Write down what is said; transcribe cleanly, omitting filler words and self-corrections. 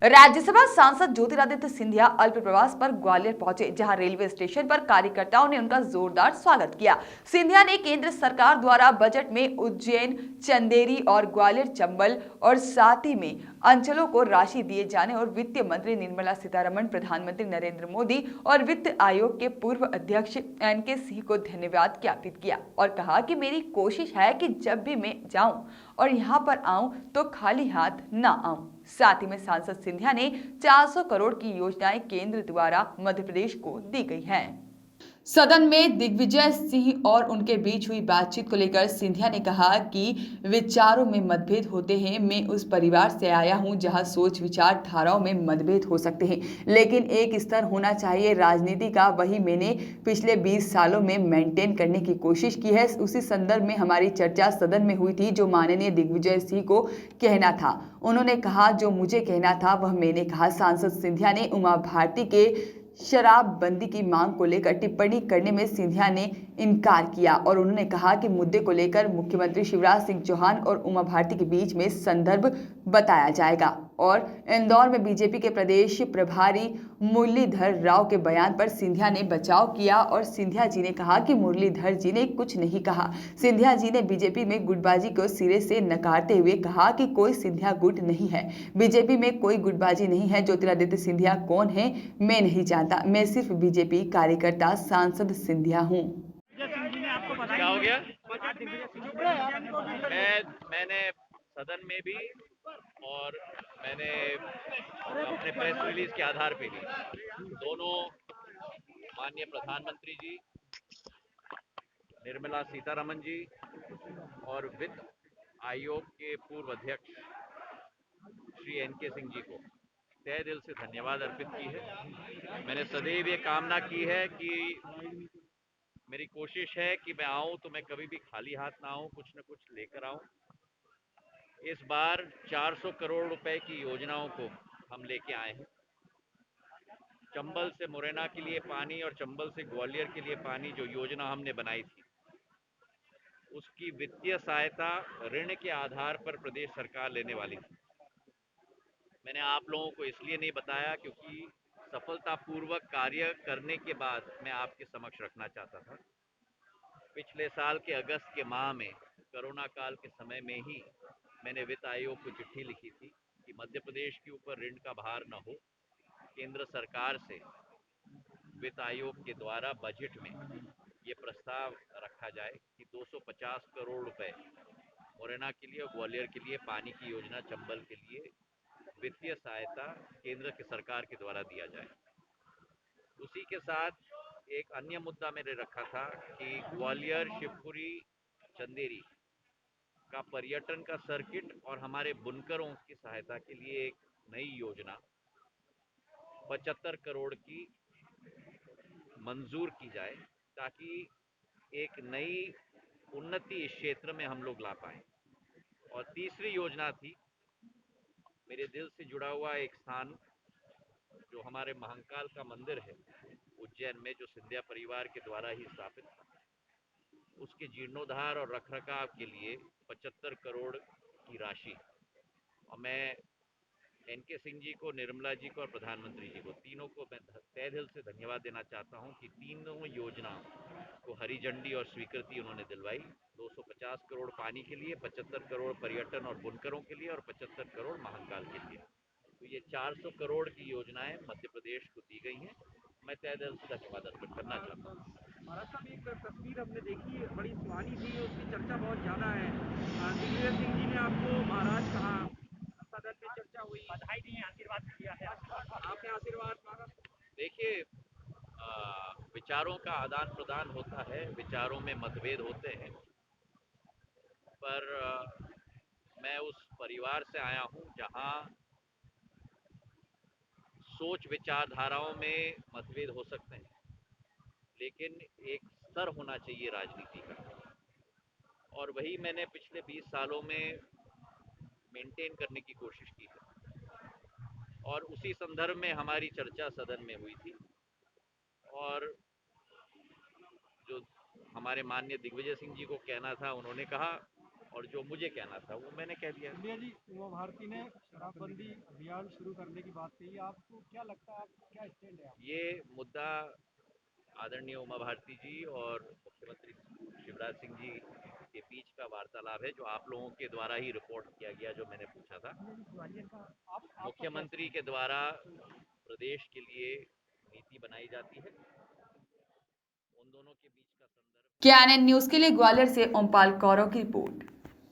राज्यसभा सांसद ज्योतिरादित्य सिंधिया अल्प प्रवास पर ग्वालियर पहुंचे, जहां रेलवे स्टेशन पर कार्यकर्ताओं ने उनका जोरदार स्वागत किया। सिंधिया ने केंद्र सरकार द्वारा बजट में उज्जैन, चंदेरी और ग्वालियर चंबल और साथ ही में अंचलों को राशि दिए जाने और वित्त मंत्री निर्मला सीतारमण, प्रधानमंत्री नरेंद्र मोदी और वित्त आयोग के पूर्व अध्यक्ष एनके सिंह को धन्यवाद ज्ञापित किया और कहा कि मेरी कोशिश है कि जब भी मैं जाऊं और यहां पर आऊं तो खाली हाथ ना आऊं। साथ ही में सांसद सिंधिया ने 400 करोड़ की योजनाएं केंद्र द्वारा मध्य प्रदेश को दी गई हैं। सदन में दिग्विजय सिंह और उनके बीच हुई बातचीत को लेकर सिंधिया ने कहा कि विचारों में मतभेद होते हैं। मैं उस परिवार से आया हूं जहां सोच विचार धाराओं में मतभेद हो सकते हैं, लेकिन एक स्तर होना चाहिए राजनीति का। वही मैंने पिछले 20 सालों में मेंटेन करने की कोशिश की है। उसी संदर्भ में हमारी चर्चा सदन में हुई थी। जो माननीय दिग्विजय सिंह को कहना था उन्होंने कहा, जो मुझे कहना था वह मैंने कहा। सांसद सिंधिया ने उमा भारती के शराबबंदी की मांग को लेकर टिप्पणी करने में सिंधिया ने इनकार किया और उन्होंने कहा कि मुद्दे को लेकर मुख्यमंत्री शिवराज सिंह चौहान और उमा भारती के बीच में संदर्भ बताया जाएगा। और इंदौर में बीजेपी के प्रदेश प्रभारी मुरलीधर राव के बयान पर सिंधिया ने बचाव किया और सिंधिया जी ने कहा कि मुरलीधर जी ने कुछ नहीं कहा। सिंधिया जी ने बीजेपी में गुटबाजी को सिरे से नकारते हुए कहा कि कोई सिंधिया गुट नहीं है, बीजेपी में कोई गुटबाजी नहीं है। ज्योतिरादित्य सिंधिया कौन है मैं नहीं जानता, मैं सिर्फ बीजेपी कार्यकर्ता सांसद सिंधिया हूँ। क्या हो गया? मैंने सदन में भी और मैंने अपने प्रेस रिलीज के आधार पे भी दोनों माननीय प्रधानमंत्री जी, निर्मला सीतारमण जी और वित्त आयोग के पूर्व अध्यक्ष श्री एनके सिंह जी को तहे दिल से धन्यवाद अर्पित की है। मैंने सदैव ये कामना की है कि मेरी कोशिश है कि मैं आऊं तो मैं कभी भी खाली हाथ ना आऊं, कुछ न कुछ लेकर आऊं। इस बार 400 करोड़ रुपए की योजनाओं को हम लेके आए हैं। चंबल से मुरैना के लिए पानी और चंबल से ग्वालियर के लिए पानी, जो योजना हमने बनाई थी, उसकी वित्तीय सहायता ऋण के आधार पर प्रदेश सरकार लेने वाली थी। मैंने आप लोगों को इसलिए नहीं बताया क्योंकि सफलतापूर्वक कार्य करने के बाद मैं आपके समक्ष रखना चाहता था। पिछले साल के अगस्त के माह में कोरोना काल के समय में ही मैंने वित्त आयोग को चिट्ठी लिखी थी कि मध्य प्रदेश के ऊपर ऋण का भार न हो। केंद्र सरकार से वित्त आयोग के द्वारा बजट में ये प्रस्ताव रखा जाए कि 250 करोड़ रुपए मुरैना के लिए और ग्वालियर के लिए पानी की योजना, चंबल के लिए वित्तीय सहायता केंद्र की सरकार के द्वारा दिया जाए। उसी के साथ एक अन्य मुद्दा मैंने रखा था कि ग्वालियर, शिवपुरी, चंदेरी का पर्यटन का सर्किट और हमारे बुनकरों की सहायता के लिए एक नई योजना 75 करोड़ की मंजूर की जाए, ताकि एक नई उन्नति इस क्षेत्र में हम लोग ला पाएं। और तीसरी योजना थी मेरे दिल से जुड़ा हुआ एक स्थान, जो हमारे महाकाल का मंदिर है उज्जैन में, जो सिंधिया परिवार के द्वारा ही स्थापित था, उसके जीर्णोद्धार और रखरखाव के लिए 75 करोड़ की राशि। और मैं एनके सिंह जी को, निर्मला जी को और प्रधानमंत्री जी को, तीनों को मैं तहे दिल से धन्यवाद देना चाहता हूं कि तीनों योजनाओं को हरी झंडी और स्वीकृति उन्होंने दिलवाई। 250 करोड़ पानी के लिए, 75 करोड़ पर्यटन और बुनकरों के लिए और 75 करोड़ महाकाल के लिए। तो ये 400 करोड़ की योजनाएं मध्य प्रदेश को दी गई हैं। मैं तहे दिल से धन्यवाद अर्पित करना चाहता हूँ। महाराष्ट्र में एक तस्वीर हमने देखी, बड़ी सुहानी थी, उसकी चर्चा बहुत ज़्यादा है। दिग्विजय सिंह जी ने आपको महाराज कहा, सदन में चर्चा हुई, बधाई दी, आशीर्वाद दिया है, आपने आशीर्वाद मांगा। देखिए, विचारों का आदान प्रदान होता है, विचारों में मतभेद होते हैं, पर मैं उस परिवार से आया हूं जहां सोच विचारधाराओं में मतभेद हो सकते हैं, लेकिन एक स्तर होना चाहिए राजनीति का, और वही मैंने पिछले 20 सालों में मेंटेन करने की कोशिश की है। और उसी संदर्भ में हमारी चर्चा सदन में हुई थी, और जो हमारे माननीय दिग्विजय सिंह जी को कहना था उन्होंने कहा, और जो मुझे कहना था वो मैंने कह दिया। सिंधिया जी, उमा भारती ने शराबबंदी अभियान शुरू करने की बात कही, आपको क्या लगता है, आपका क्या स्टैंड है? ये मुद्दा आदरणीय उमा भारती जी और मुख्यमंत्री शिवराज सिंह जी के बीच का वार्तालाप है, जो आप लोगों के द्वारा ही रिपोर्ट किया गया, जो मैंने पूछा था। ग्वालियर का आपका मुख्यमंत्री के द्वारा प्रदेश के लिए नीति बनाई जाती है, उन दोनों के बीच का संदर्भ। KNN न्यूज के लिए ग्वालियर से ओमपाल कौरव की रिपोर्ट।